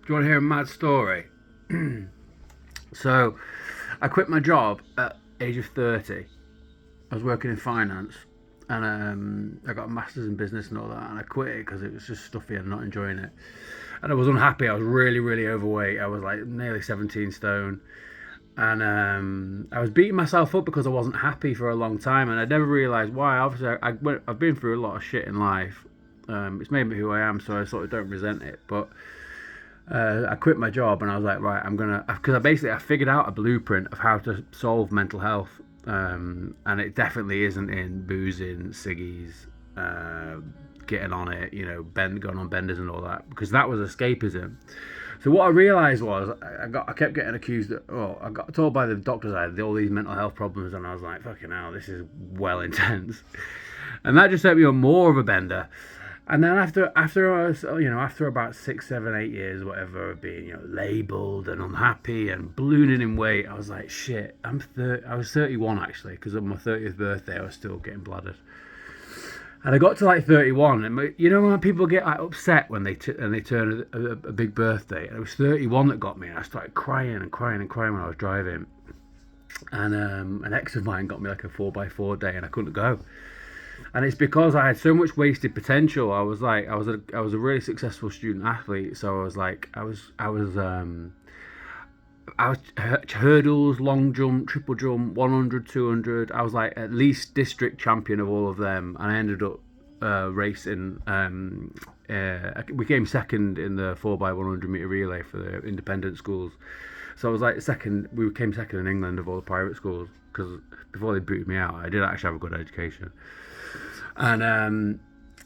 you want to hear a mad story? So, I quit my job at age of 30. I was working in finance, and I got a master's in business and all that, and I quit it because it was just stuffy and not enjoying it. And I was unhappy. I was really, really overweight. I was like nearly 17 stone. And I was beating myself up because I wasn't happy for a long time, and I never realised why. Obviously, I've been through a lot of shit in life. It's made me who I am, so I sort of don't resent it. But I quit my job, and I was like, right, because I figured out a blueprint of how to solve mental health, and it definitely isn't in boozing, ciggies, getting on it, going on benders and all that, because that was escapism. So what I realised was I kept getting accused I got told by the doctors I had all these mental health problems, and I was like, fucking hell, this is well intense. And that just set me on more of a bender. And then after about 6, 7, 8 years, whatever, of being labelled and unhappy and ballooning in weight, I was like, shit, I was 31 actually, because on my 30th birthday I was still getting bladdered. And I got to like 31, and when people get like upset when they turn a big birthday, and it was 31 that got me, and I started crying and crying and crying when I was driving. And an ex of mine got me like a 4x4 day, and I couldn't go. And it's because I had so much wasted potential. I was a really successful student athlete, so I was hurdles, long jump, triple jump, 100, 200. I was like at least district champion of all of them, and I ended up racing. We came second in the 4x100 meter relay for the independent schools. So I was like second. We came second in England of all the private schools, because before they booted me out, I did actually have a good education. And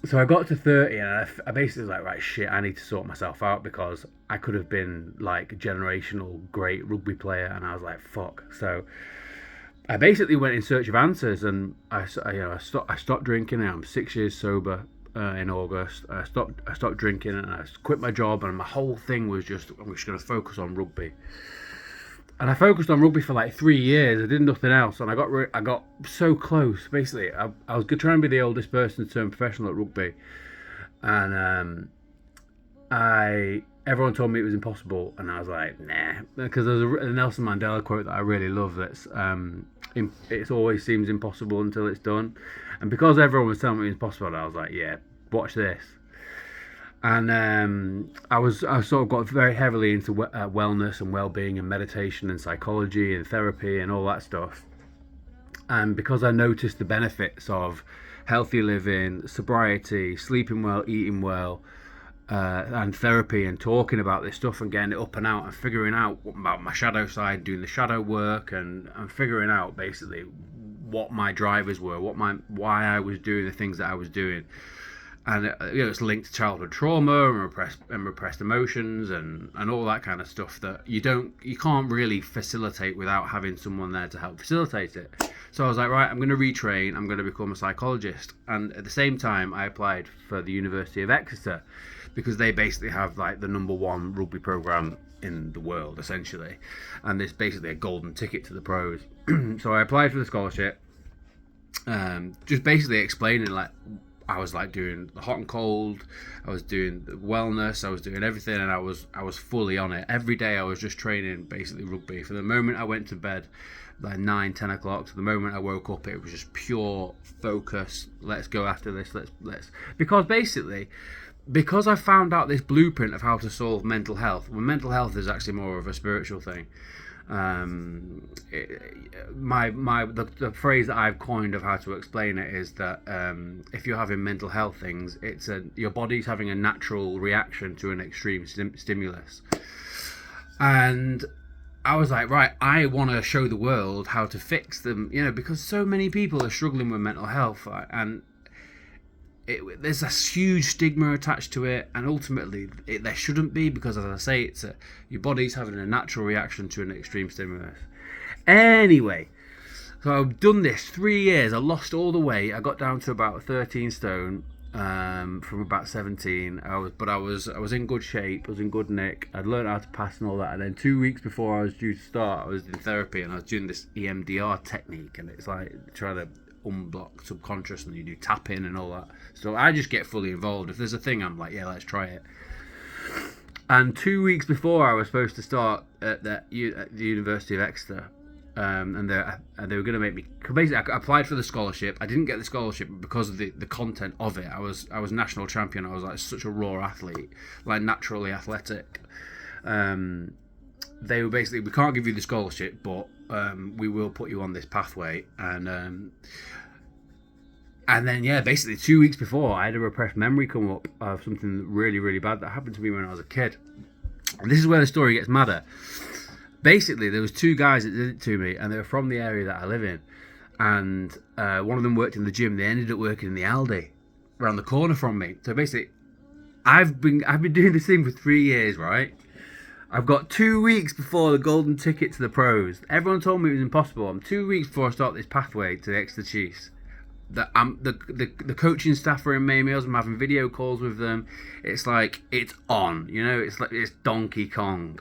so I got to 30, and I basically was like, right, shit, I need to sort myself out, because I could have been like a generational great rugby player, and I was like, fuck. So I basically went in search of answers, and I stopped drinking. I'm 6 years sober in August. I stopped drinking, and I quit my job, and my whole thing was just, I'm just going to focus on rugby. And I focused on rugby for like 3 years. I did nothing else, and I got so close. Basically, I was trying to be the oldest person to turn professional at rugby, and everyone told me it was impossible, and I was like, nah, because there's a Nelson Mandela quote that I really love. That's it always seems impossible until it's done, and because everyone was telling me it was impossible, I was like, yeah, watch this. And I sort of got very heavily into wellness and well-being and meditation and psychology and therapy and all that stuff. And because I noticed the benefits of healthy living, sobriety, sleeping well, eating well, and therapy, and talking about this stuff and getting it up and out, and figuring out about my shadow side, doing the shadow work, and figuring out basically what my drivers were, why I was doing the things that I was doing. And it's linked to childhood trauma and repressed emotions and all that kind of stuff that you can't really facilitate without having someone there to help facilitate it. So I was like, right, I'm going to retrain, I'm going to become a psychologist. And at the same time, I applied for the University of Exeter, because they basically have like the #1 rugby program in the world essentially, and it's basically a golden ticket to the pros. So I applied for the scholarship, just basically explaining like, I was like doing the hot and cold, I was doing the wellness, I was doing everything, and I was fully on it. Every day I was just training basically rugby. From the moment I went to bed, like 9, 10 o'clock, to the moment I woke up, it was just pure focus. Let's go after this, let's because I found out this blueprint of how to solve mental health. Well, mental health is actually more of a spiritual thing. The phrase that I've coined of how to explain it is that if you're having mental health things, your body's having a natural reaction to an extreme stimulus. And I was like, right, I want to show the world how to fix them, because so many people are struggling with mental health, and there's a huge stigma attached to it, and ultimately there shouldn't be, because as I say, your body's having a natural reaction to an extreme stimulus. Anyway, so I've done this 3 years. I lost all the weight. I got down to about 13 stone from about 17. I was in good shape. I was in good nick. I'd learned how to pass and all that. And then 2 weeks before I was due to start, I was in therapy, and I was doing this EMDR technique, and it's like trying to unblock subconscious, and you do tapping and all that. So I just get fully involved. If there's a thing, I'm like, yeah, let's try it. And 2 weeks before I was supposed to start at the University of Exeter, and they were going to make me. Basically, I applied for the scholarship. I didn't get the scholarship because of the content of it. I was national champion. I was like such a raw athlete, like naturally athletic. They were basically, we can't give you the scholarship, but we will put you on this pathway. And then, yeah, basically 2 weeks before, I had a repressed memory come up of something really, really bad that happened to me when I was a kid. And this is where the story gets madder. Basically, there was two guys that did it to me, and they were from the area that I live in. And one of them worked in the gym. They ended up working in the Aldi around the corner from me. So basically, I've been doing this thing for 3 years, right? I've got 2 weeks before the golden ticket to the pros. Everyone told me it was impossible. I'm 2 weeks before I start this pathway to the Exeter Chiefs. The coaching staff are in my emails. I'm having video calls with them. It's like, it's on, you know. It's like it's Donkey Kong.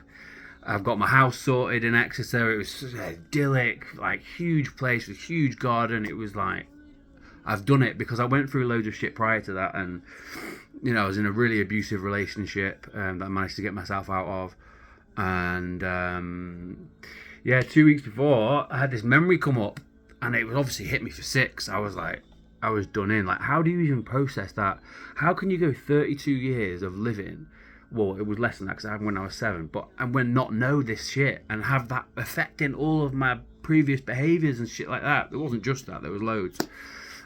I've got my house sorted in Exeter. It was idyllic, like huge place with huge garden. It was like, I've done it because I went through loads of shit prior to that, and you know, I was in a really abusive relationship that I managed to get myself out of. And yeah, 2 weeks before, I had this memory come up. And it was obviously hit me for 6. I was like, I was done in. Like, how do you even process that? How can you go 32 years of living? Well, it was less than that because I happened when I was 7. And when not know this shit and have that affecting all of my previous behaviours and shit like that. It wasn't just that. There was loads.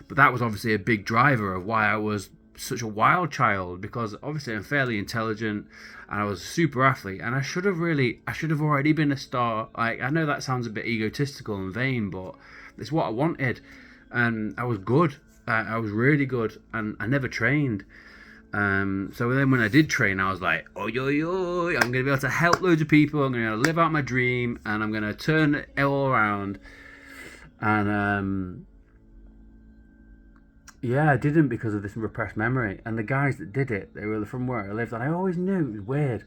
But that was obviously a big driver of why I was such a wild child, because obviously I'm fairly intelligent and I was a super athlete, and I should have already been a star. Like, I know that sounds a bit egotistical and vain, but it's what I wanted, and I was good. I was really good, and I never trained. So then when I did train, I was like, oh, yo, I'm going to be able to help loads of people. I'm going to live out my dream, and I'm going to turn it all around. And yeah, I didn't because of this repressed memory. And the guys that did it, they were from where I lived, and I always knew it was weird.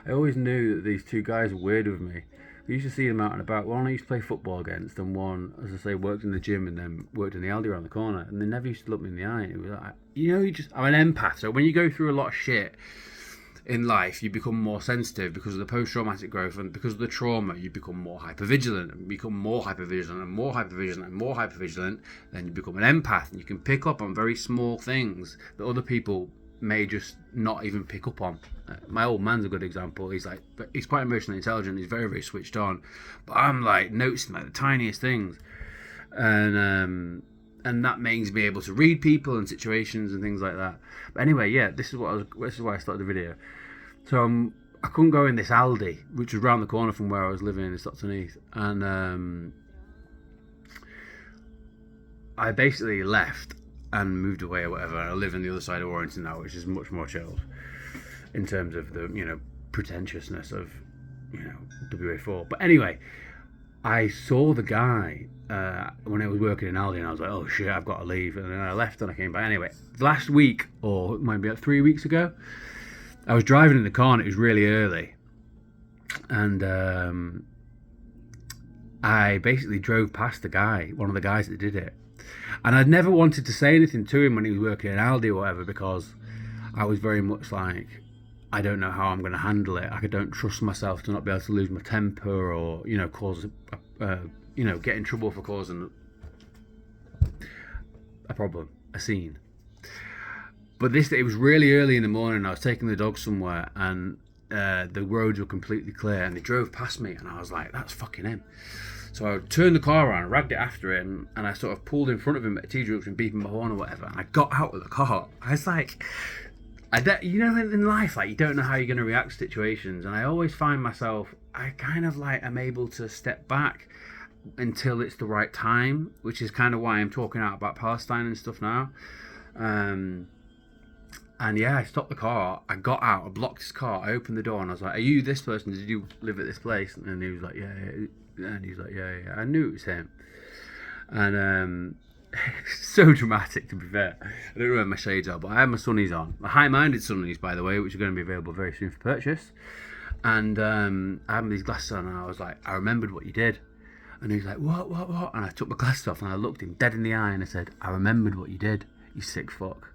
I always knew that these two guys were weird with me. I used to see them out and about. One I used to play football against, and one, as I say, worked in the gym and then worked in the Aldi around the corner. And they never used to look me in the eye. It was like, you know, I'm an empath. So when you go through a lot of shit in life, you become more sensitive because of the post-traumatic growth, and because of the trauma, you become more hypervigilant, and become more hypervigilant and more hypervigilant and more hypervigilant. Then you become an empath, and you can pick up on very small things that other people may just not even pick up on. My old man's a good example. He's quite emotionally intelligent. He's very, very switched on, but I'm like noticing like the tiniest things, and that makes me able to read people and situations and things like that. But anyway, yeah, this is why I started the video. So I couldn't go in this Aldi, which was round the corner from where I was living in Stockton Heath, and I basically left and moved away or whatever. I live on the other side of Warrington now, which is much more chilled in terms of the, you know, pretentiousness of, you know, WA4. But anyway, I saw the guy when I was working in Aldi, and I was like, oh shit, I've got to leave. And then I left and I came back. Anyway, last week, or maybe like 3 weeks ago, I was driving in the car and it was really early. And I basically drove past the guy, one of the guys that did it. And I'd never wanted to say anything to him when he was working in Aldi or whatever, because I was very much like, I don't know how I'm going to handle it. I don't trust myself to not be able to lose my temper, or, you know, cause, you know, get in trouble for causing a problem, a scene. But it was really early in the morning. I was taking the dog somewhere, and the roads were completely clear, and they drove past me, and I was like, that's fucking him. So I turned the car around, ragged it after him, and I sort of pulled in front of him at a T-junction, beeping my horn or whatever. And I got out of the car. I was like, you know, in life, like, you don't know how you're going to react to situations. And I always find myself, I kind of like am able to step back until it's the right time, which is kind of why I'm talking out about Palestine and stuff now. And yeah, I stopped the car, I got out, I blocked his car, I opened the door, and I was like, are you this person? Did you live at this place? And he was like, yeah. And he's like, yeah. I knew it was him. And so dramatic, to be fair. I don't know where my shades are, but I have my sunnies on. My high-minded sunnies, by the way, which are going to be available very soon for purchase. And I had these glasses on, and I was like, I remembered what you did. And he was like, what? And I took my glasses off, and I looked him dead in the eye, and I said, I remembered what you did, you sick fuck.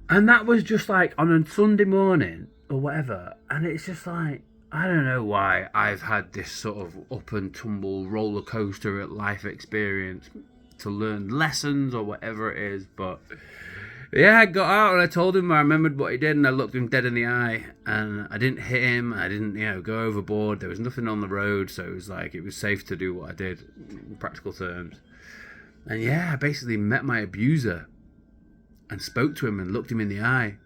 And that was just like on a Sunday morning. or whatever. And it's just like, I don't know why I've had this sort of up and tumble roller coaster at life experience to learn lessons or whatever it is. But yeah, I got out and I told him, I remembered what he did, and I looked him dead in the eye, and I didn't hit him, I didn't, go overboard. There was nothing on the road, so it was like, it was safe to do what I did in practical terms. And yeah, I basically met my abuser and spoke to him and looked him in the eye.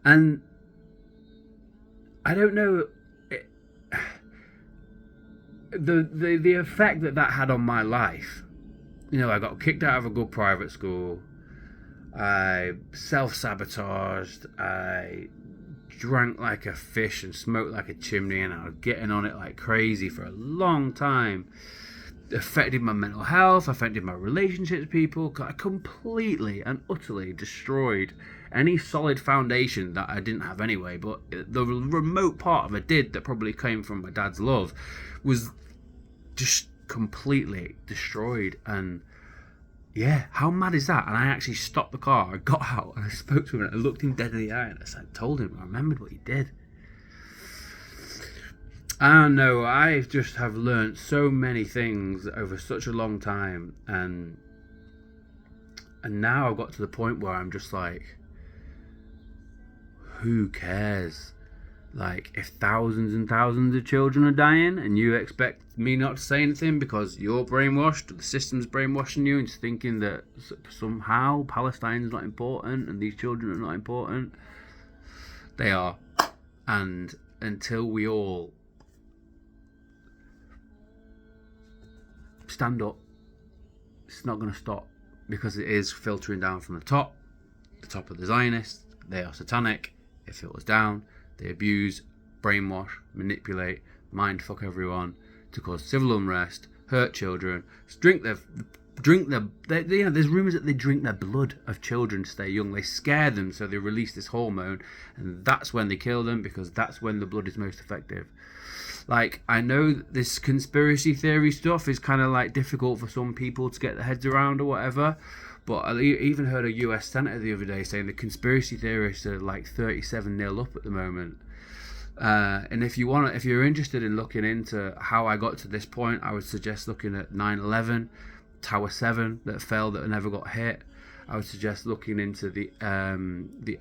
And I don't know the effect that had on my life. I got kicked out of a good private school. I self-sabotaged. I drank like a fish and smoked like a chimney, and I was getting on it like crazy for a long time. Affected my mental health, affected my relationships with people. I completely and utterly destroyed any solid foundation that I didn't have anyway, but the remote part of it did, that probably came from my dad's love, was just completely destroyed. And yeah, how mad is that? And I actually stopped the car, I got out and I spoke to him, and I looked him dead in the eye, and I told him I remembered what he did. I don't know, I just have learnt so many things over such a long time, and now I've got to the point where I'm just like, who cares? Like, if thousands and thousands of children are dying and you expect me not to say anything because you're brainwashed, or the system's brainwashing you into thinking that somehow Palestine's not important and these children are not important, they are. And until we all stand up, it's not going to stop, because it is filtering down from the top of the Zionists. They are satanic. It filters down. They abuse, brainwash, manipulate, mind fuck everyone to cause civil unrest, hurt children, drink their there's rumours that they drink their blood of children to stay young. They scare them, so they release this hormone, and that's when they kill them, because that's when the blood is most effective. Like, I know this conspiracy theory stuff is kind of like difficult for some people to get their heads around or whatever, but I even heard a US senator the other day saying the conspiracy theorists are like 37-0 up at the moment. And if you're interested in looking into how I got to this point, I would suggest looking at 9/11, Tower 7 that fell, that never got hit. I would suggest looking into the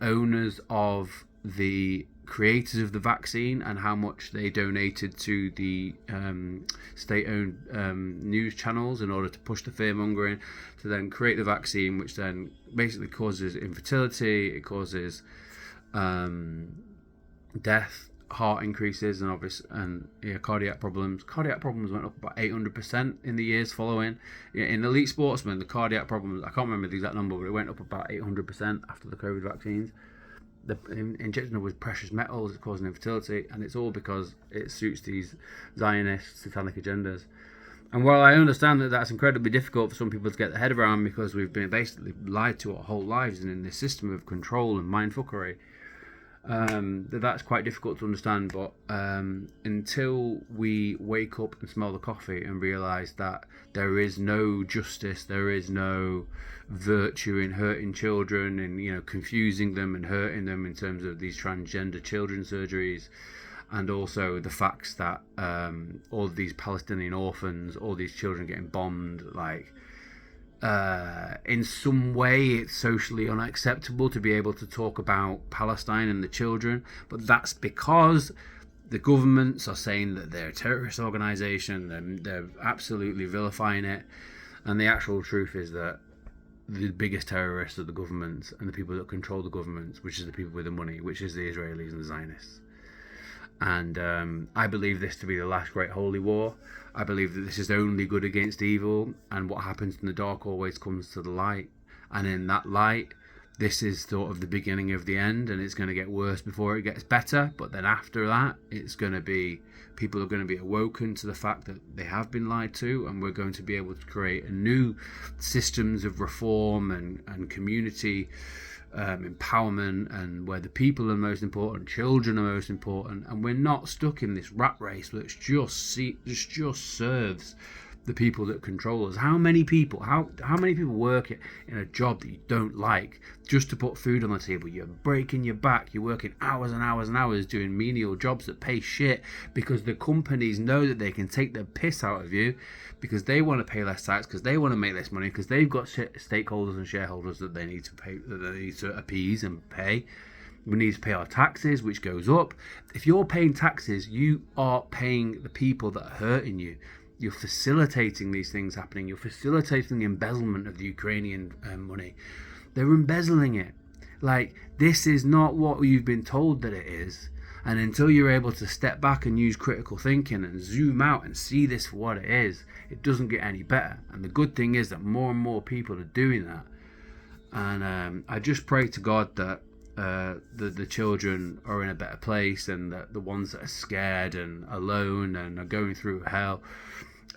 owners of the creators of the vaccine and how much they donated to the state-owned news channels in order to push the fear-mongering to then create the vaccine, which then basically causes infertility, it causes death, heart increases, and cardiac problems. Cardiac problems went up about 800% in the years following. In elite sportsmen, the cardiac problems, I can't remember the exact number, but it went up about 800% after the COVID vaccines. The injection with precious metals is causing infertility, and it's all because it suits these Zionist satanic agendas. And while I understand that that's incredibly difficult for some people to get their head around, because we've been basically lied to our whole lives and in this system of control and mindfuckery, that's quite difficult to understand. But until we wake up and smell the coffee and realise that there is no justice, there is no virtue in hurting children and confusing them and hurting them in terms of these transgender children surgeries, and also the facts that all of these Palestinian orphans, all these children getting bombed, like in some way it's socially unacceptable to be able to talk about Palestine and the children, but that's because the governments are saying that they're a terrorist organisation, and they're absolutely vilifying it, and the actual truth is that the biggest terrorists are the governments and the people that control the governments, which is the people with the money, which is the Israelis and the Zionists. And I believe this to be the last great holy war. I believe that this is only good against evil, and what happens in the dark always comes to the light. And in that light, this is sort of the beginning of the end, and it's going to get worse before it gets better. But then after that, it's going to be, people are going to be awoken to the fact that they have been lied to, and we're going to be able to create a new systems of reform and community empowerment, and where the people are most important, children are most important, and we're not stuck in this rat race that just serves the people that control us. How many people work in a job that you don't like just to put food on the table? You're breaking your back, you're working hours and hours and hours doing menial jobs that pay shit because the companies know that they can take the piss out of you because they want to pay less tax, because they want to make less money, because they've got stakeholders and shareholders that they need to pay, that they need to appease and pay. We need to pay our taxes, which goes up. If you're paying taxes, you are paying the people that are hurting you. You're facilitating these things happening. You're facilitating the embezzlement of the Ukrainian money. They're embezzling it. Like, this is not what you've been told that it is. And until you're able to step back and use critical thinking and zoom out and see this for what it is, it doesn't get any better. And the good thing is that more and more people are doing that. And I just pray to God that the children are in a better place, and that the ones that are scared and alone and are going through hell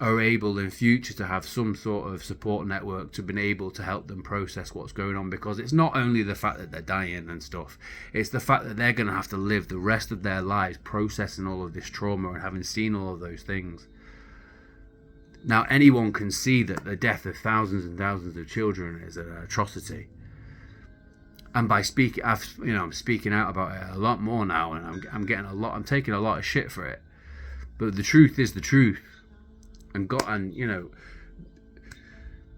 are able in future to have some sort of support network to be able to help them process what's going on, because it's not only the fact that they're dying and stuff, it's the fact that they're going to have to live the rest of their lives processing all of this trauma and having seen all of those things. Now, anyone can see that the death of thousands and thousands of children is an atrocity. And by speaking, I'm speaking out about it a lot more now, and I'm taking a lot of shit for it. But the truth is the truth, and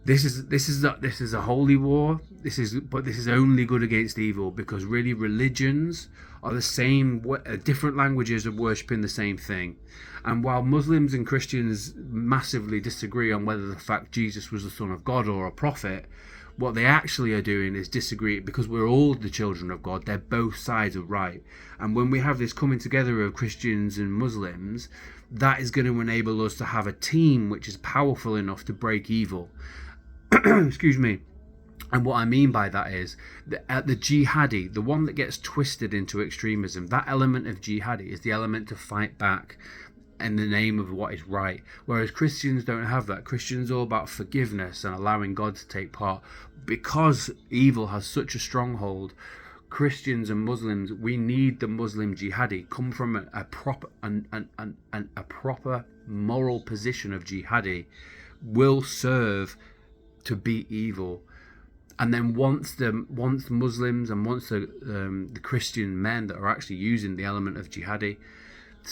this is a holy war. This is only good against evil, because really religions are the same. Different languages are worshipping the same thing, and while Muslims and Christians massively disagree on whether the fact Jesus was the Son of God or a prophet, what they actually are doing is disagree, because we're all the children of God. They're both sides are right. And when we have this coming together of Christians and Muslims, that is going to enable us to have a team which is powerful enough to break evil. Excuse me. And what I mean by that is the jihadi, the one that gets twisted into extremism, that element of jihadi is the element to fight back in the name of what is right. Whereas Christians don't have that. Christians are all about forgiveness and allowing God to take part. Because evil has such a stronghold, Christians and Muslims, we need the Muslim jihadi come from a proper moral position of jihadi, will serve to beat evil. And then once Muslims and once the Christian men that are actually using the element of jihadi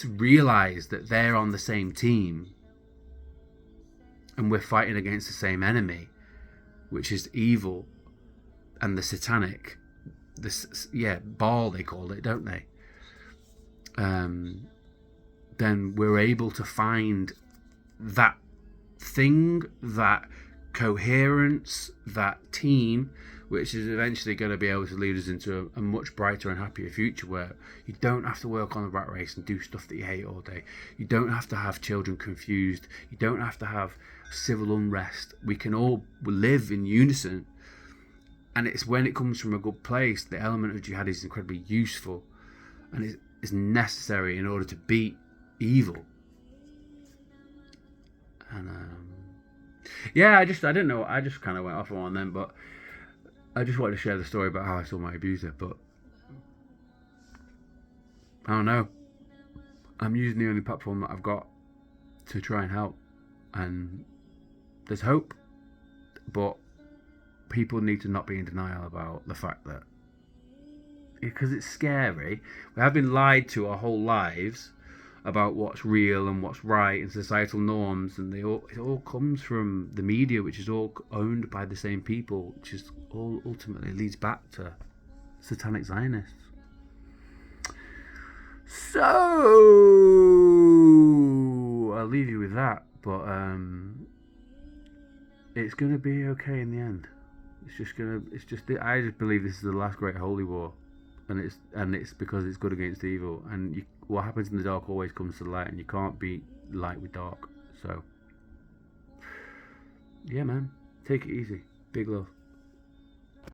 to realize that they're on the same team and we're fighting against the same enemy, which is evil and the satanic, Baal they call it, don't they? Then we're able to find that thing, that coherence, that team, which is eventually going to be able to lead us into a much brighter and happier future, where you don't have to work on the rat race and do stuff that you hate all day. You don't have to have children confused. You don't have to have civil unrest. We can all live in unison. And it's when it comes from a good place, the element of jihad is incredibly useful, and it's necessary in order to beat evil. And I didn't know. I just kind of went off on one then, but I just wanted to share the story about how I saw my abuser. But I don't know. I'm using the only platform that I've got to try and help, and there's hope. But people need to not be in denial about the fact that, because it's scary. We have been lied to our whole lives about what's real and what's right and societal norms, and it all comes from the media, which is all owned by the same people, which is all ultimately leads back to satanic Zionists. So I'll leave you with that, but it's gonna be okay in the end. I just believe this is the last great holy war, and it's because it's good against evil, and what happens in the dark always comes to the light, and you can't beat light with dark. So yeah, man, take it easy. Big love.